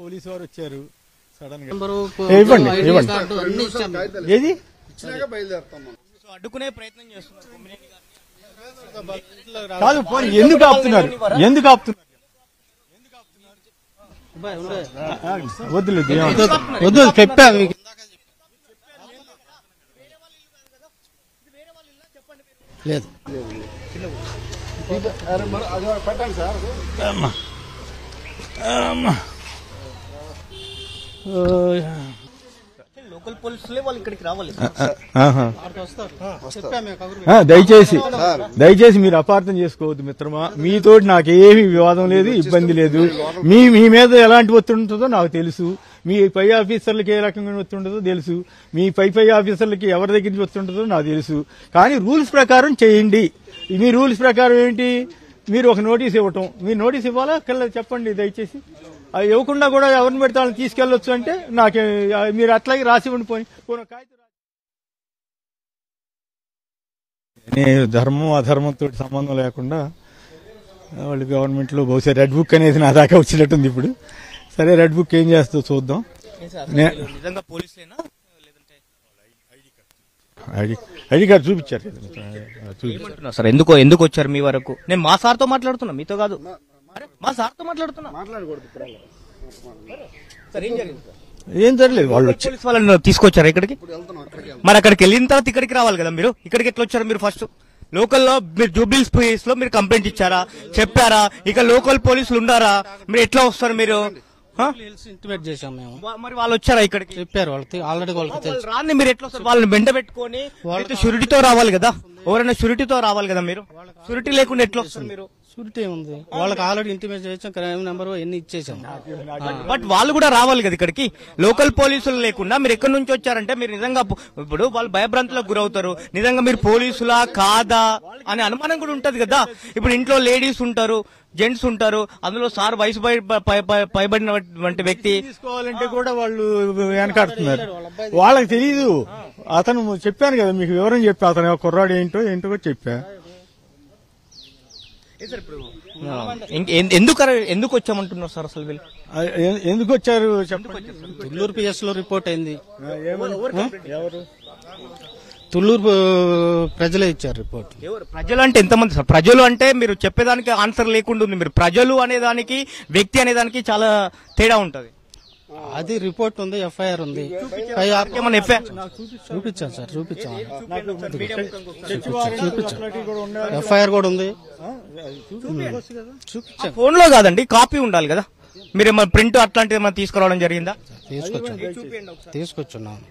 Police వారు వచ్చారు sudden గా. ఏది అడ్డుకునే ప్రయత్నం చేస్తున్నారు కాదు, ఎందుకు ఆపుతున్నారు? ఎందుకు ఆపుతున్నారు? వద్దులేదు, వద్దు చెప్పా మీకు. లేదు లోకల్ పోలీసులే వాళ్ళు ఇక్కడికి రావాలి. దయచేసి మీరు అపార్థం చేసుకోవద్దు మిత్రమా. మీతోటి నాకేమీ వివాదం లేదు, ఇబ్బంది లేదు. మీ మీద ఎలాంటి ఒత్తిడి ఉంటుందో నాకు తెలుసు. మీ పై ఆఫీసర్లకి ఏ రకంగా ఒత్తిడి ఉంటుందో తెలుసు. మీ పై ఆఫీసర్లకి ఎవరి దగ్గర నుంచి ఒత్తిడి ఉంటుందో నాకు తెలుసు. కానీ రూల్స్ ప్రకారం చేయండి. మీ రూల్స్ ప్రకారం ఏంటి? మీరు ఒక నోటీస్ ఇవ్వటం, మీరు నోటీస్ ఇవ్వాలా చెప్పండి దయచేసి. అది ఇవ్వకుండా కూడా ఎవరిని పెడితే వాళ్ళని తీసుకెళ్లొచ్చు అంటే నాకే మీరు అట్లాగే రాసి ఉండిపోయి ధర్మం అధర్మంతో సంబంధం లేకుండా వాళ్ళు గవర్నమెంట్ లో బహుశా రెడ్ బుక్ అనేది నా దాకా వచ్చినట్టుంది ఇప్పుడు. సరే, రెడ్ బుక్ ఏం చేస్తుందో చూద్దాం. నిజంగా పోలీసులేనా ఐడి కార్డు చూపించారు సార్? ఎందుకు వచ్చారు మీ వరకు? నేను మా సార్తో మాట్లాడుతున్నా, మీతో కాదు. మా సార్తో మాట్లాడుతున్నా. ఏం జరగలేదు. వాళ్ళు పోలీసు వాళ్ళని తీసుకొచ్చారు ఇక్కడికి. మరి అక్కడికి వెళ్ళిన తర్వాత ఇక్కడికి రావాలి కదా మీరు. ఇక్కడికి ఎట్లా వచ్చారు మీరు? ఫస్ట్ లోకల్లో మీరు జూబ్లీస్ ప్లేస్ లో మీరు కంప్లైంట్ ఇచ్చారా, చెప్పారా? ఇక లోకల్ పోలీసులు ఉన్నారా? మీరు ఎట్లా వస్తారు మీరు? ఇంటిమేట్ చేశాం మేము. మరి వాళ్ళు వచ్చారా ఇక్కడికి? చెప్పారు వాళ్ళకి ఆల్రెడీ. వాళ్ళకి రాని మీరు ఎట్లా వస్తారు? వాళ్ళని వెంట పెట్టుకొని వాళ్ళతో షూరిటీతో రావాలి కదా. ఎవరైనా షూరిటీతో రావాలి కదా. మీరు షూరిటీ లేకుండా ఎట్లా వస్తారు మీరు? షూరిటీ ఉంది వాళ్ళకి, ఆల్రెడీ ఇంటిమేట్ చేసాం, క్రైమ్ నెంబర్ ఎన్ని ఇచ్చేసాం. బట్ వాళ్ళు కూడా రావాలి కదా ఇక్కడికి. లోకల్ పోలీసులు లేకుండా మీరు ఎక్కడి నుంచి వచ్చారంటే మీరు నిజంగా ఇప్పుడు వాళ్ళు భయభ్రాంతులకు గురవుతారు. నిజంగా మీరు పోలీసులా కాదా అనే అనుమానం కూడా ఉంటది కదా. ఇప్పుడు ఇంట్లో లేడీస్ ఉంటారు, జెంట్స్ ఉంటారు, అందులో సార్ వయసు పైబడినటువంటి వ్యక్తి తీసుకోవాలంటే కూడా వాళ్ళు వెనకాడుతున్నారు. వాళ్ళకి తెలీదు. అతను చెప్పాను కదా మీకు, వివరం చెప్పా. అతను కుర్రాడు ఏంటో కూడా చెప్పా. ఎందుకు వచ్చామంటున్నారు సార్ అసలు వీళ్ళు? ఎందుకు వచ్చారు చెప్పండి. తుళ్ళూరు పిఎస్ లో రిపోర్ట్ అయింది. ఎవరు? తుళ్ళూరు ప్రజలే ఇచ్చారు రిపోర్ట్. ప్రజలు అంటే ఎంతమంది సార్? ప్రజలు అంటే మీరు చెప్పేదానికి ఆన్సర్ లేకుండా ఉంది. మీరు ప్రజలు అనేదానికి వ్యక్తి అనేదానికి చాలా తేడా ఉంటది. అది రిపోర్ట్ ఉంది, ఎఫ్ఐఆర్ ఉంది. చూపించాను సార్, చూపించాను. ఎఫ్ఐఆర్ కూడా ఉంది. చూపించాను. ఫోన్ లో కాదండి, కాపీ ఉండాలి కదా. మీరు ప్రింట్ అట్లాంటిది ఏమైనా తీసుకురావడం జరిగిందా? తీసుకొచ్చున్నాను.